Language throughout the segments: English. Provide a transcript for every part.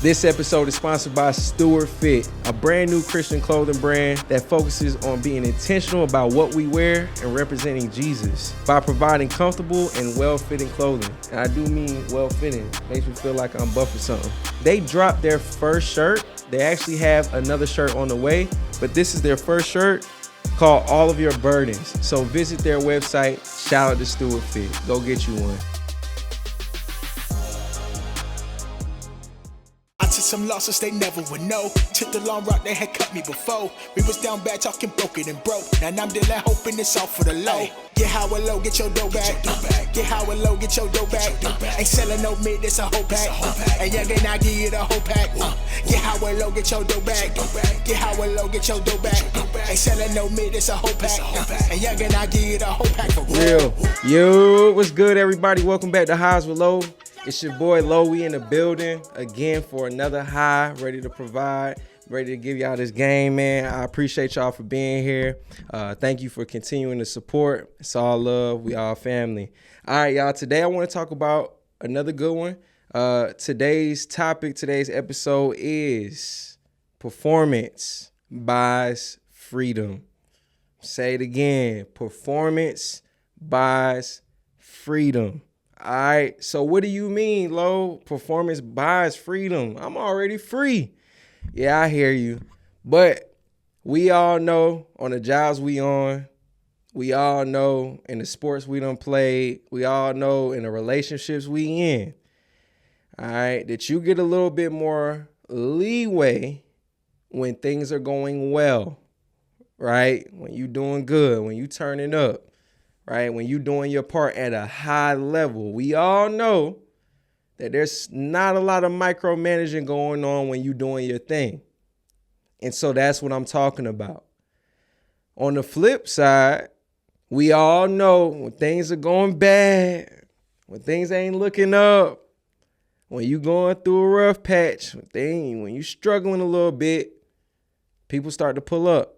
This episode is sponsored by Stewart Fit, a brand new Christian clothing brand that focuses on being intentional about what we wear and representing Jesus by providing comfortable and well-fitting clothing. And I do mean well-fitting. Makes me feel like I'm buff or something. They dropped their first shirt. They actually have another shirt on the way, but this is their first shirt called All of Your Burdens. So visit their website. Shout out to Stewart Fit. Go get you one. Some losses they never would know. Took the long route they had cut me before. We was down bad talking broken and broke. Now I'm dealing hoping it's all for the low. Get HWL, get your dough back. Get HWL, get your dough back. Ain't selling no mid, it's a whole pack. And young and I give you the whole pack. Get HWL, get your dough back. Get HWL, get your dough back. Ain't selling no mid, it's a whole pack. And young and I give you the whole pack for real. Yo, what's good, everybody? Welcome back to HWL. It's your boy Lo. We in the building again for another high, ready to provide, ready to give y'all this game, man. I appreciate y'all for being here. Thank you for continuing to support. It's all love. We all family. All right, y'all. Today I want to talk about another good one. Today's topic, today's episode is performance buys freedom. Say it again. Performance buys freedom. All right, so what do you mean, Lo? Performance buys freedom. I'm already free. Yeah, I hear you. But we all know on the jobs we on, we all know in the sports we done played, we all know in the relationships we in, all right, that you get a little bit more leeway when things are going well, right? When you doing good, when you turning up. Right? When you're doing your part at a high level, we all know that there's not a lot of micromanaging going on when you're doing your thing. And so that's what I'm talking about. On the flip side, we all know when things are going bad, when things ain't looking up, when you going through a rough patch, when you struggling a little bit, people start to pull up.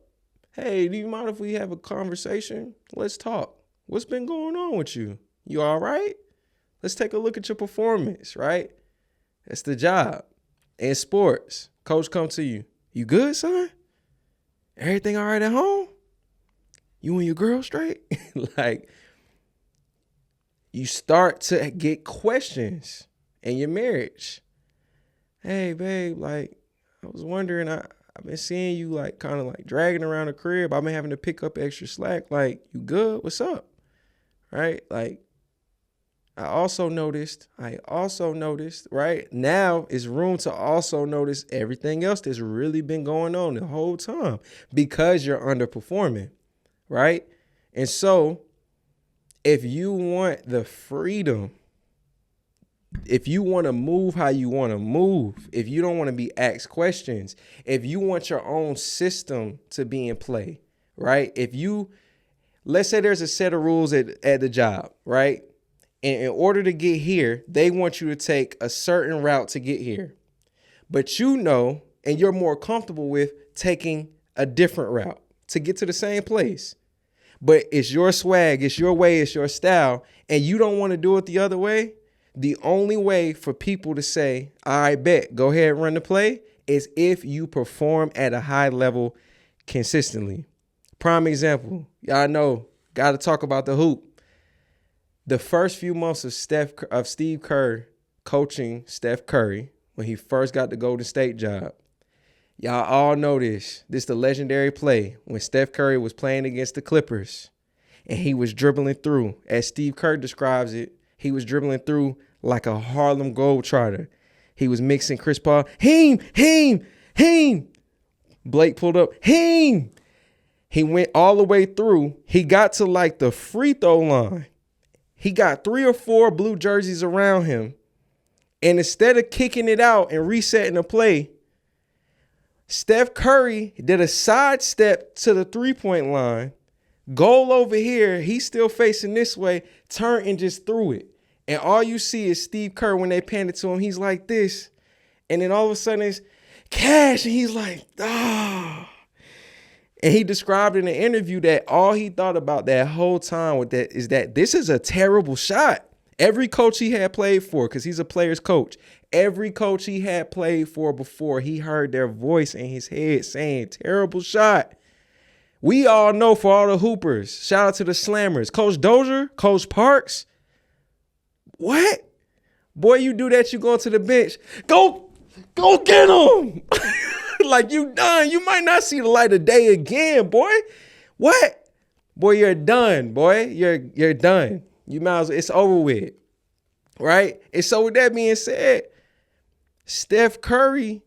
Hey, do you mind if we have a conversation? Let's talk. What's been going on with you? You all right? Let's take a look at your performance, right? That's the job. In sports, coach come to you. You good, son? Everything all right at home? You and your girl straight? Like, you start to get questions in your marriage. Hey, babe, like, I was wondering, I've been seeing you like kind of like dragging around the crib. I've been having to pick up extra slack. Like, you good? What's up? Right? Like, I also noticed, right? Now is room to also notice everything else that's really been going on the whole time because you're underperforming, right? And so if you want the freedom, if you want to move how you want to move, if you don't want to be asked questions, if you want your own system to be in play, right? Let's say there's a set of rules at the job, right? And in order to get here, they want you to take a certain route to get here. But you know, and you're more comfortable with taking a different route to get to the same place. But it's your swag, it's your way, it's your style, and you don't want to do it the other way. The only way for people to say, I bet, go ahead and run the play, is if you perform at a high level consistently. Prime example, y'all know, got to talk about the hoop. The first few months of Steve Kerr coaching Steph Curry when he first got the Golden State job, y'all all know this. This is the legendary play when Steph Curry was playing against the Clippers and he was dribbling through. As Steve Kerr describes it, he was dribbling through like a Harlem Globetrotter. He was mixing Chris Paul. Heem. Blake pulled up. Heem. He went all the way through. He got to like the free throw line. He got 3 or 4 blue jerseys around him. And instead of kicking it out and resetting the play, Steph Curry did a sidestep to the 3-point line. Goal over here. He's still facing this way. Turned and just threw it. And all you see is Steve Kerr when they panned it to him. He's like this. And then all of a sudden it's cash. And he's like, ah. And he described in an interview that all he thought about that whole time with that is that this is a terrible shot. Every coach he had played for, because he's a player's coach, Every coach he had played for before, he heard their voice in his head saying, terrible shot. We all know for all the hoopers, shout out to the slammers, Coach Dozier, Coach Parks. What? Boy, you do that, you go to the bench. Go get him. Like, you done. You might not see the light of day again, boy. What? Boy, you're done, boy. You're done. You might as well, it's over with. Right? And so with that being said, Steph Curry,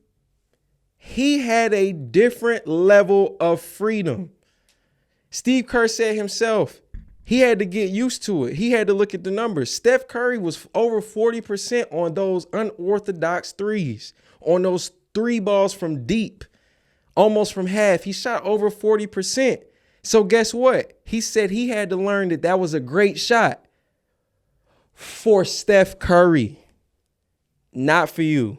he had a different level of freedom. Steve Kerr said himself, he had to get used to it. He had to look at the numbers. Steph Curry was over 40% on those unorthodox threes, on those 3 balls from deep, almost from half. He shot over 40%. So guess what? He said he had to learn that was a great shot for Steph Curry, not for you.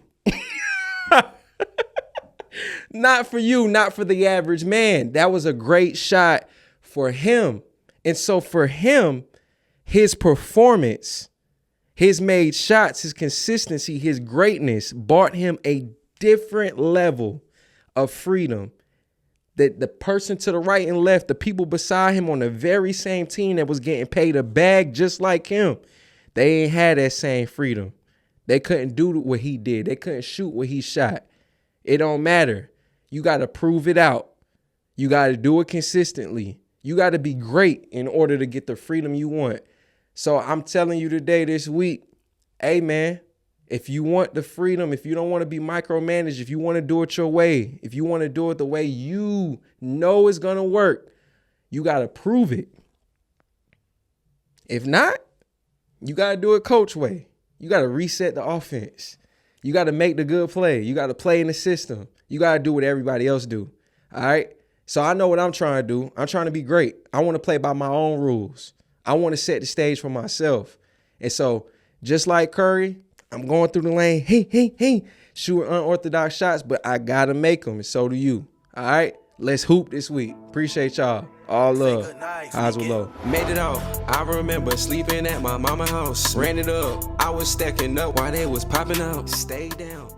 Not for you, not for the average man. That was a great shot for him. And so for him, his performance, his made shots, his consistency, his greatness brought him a different level of freedom that the person to the right and left, the people beside him on the very same team that was getting paid a bag just like him, they ain't had that same freedom. They couldn't do what he did. They couldn't shoot what he shot. It don't matter. You got to prove it out. You got to do it consistently. You got to be great in order to get the freedom you want. So I'm telling you today, this week, hey, man, if you want the freedom, if you don't want to be micromanaged, if you want to do it your way, if you want to do it the way you know it's going to work, you got to prove it. If not, you got to do it coach way. You got to reset the offense. You got to make the good play. You got to play in the system. You got to do what everybody else do. All right? So I know what I'm trying to do. I'm trying to be great. I want to play by my own rules. I want to set the stage for myself. And so just like Curry, I'm going through the lane. Hey, shooting unorthodox shots, but I got to make them. And so do you. All right? Let's hoop this week. Appreciate y'all. All love. HWL. Made it off. I remember sleeping at my mama's house. Ran it up. I was stacking up while they was popping out. Stay down.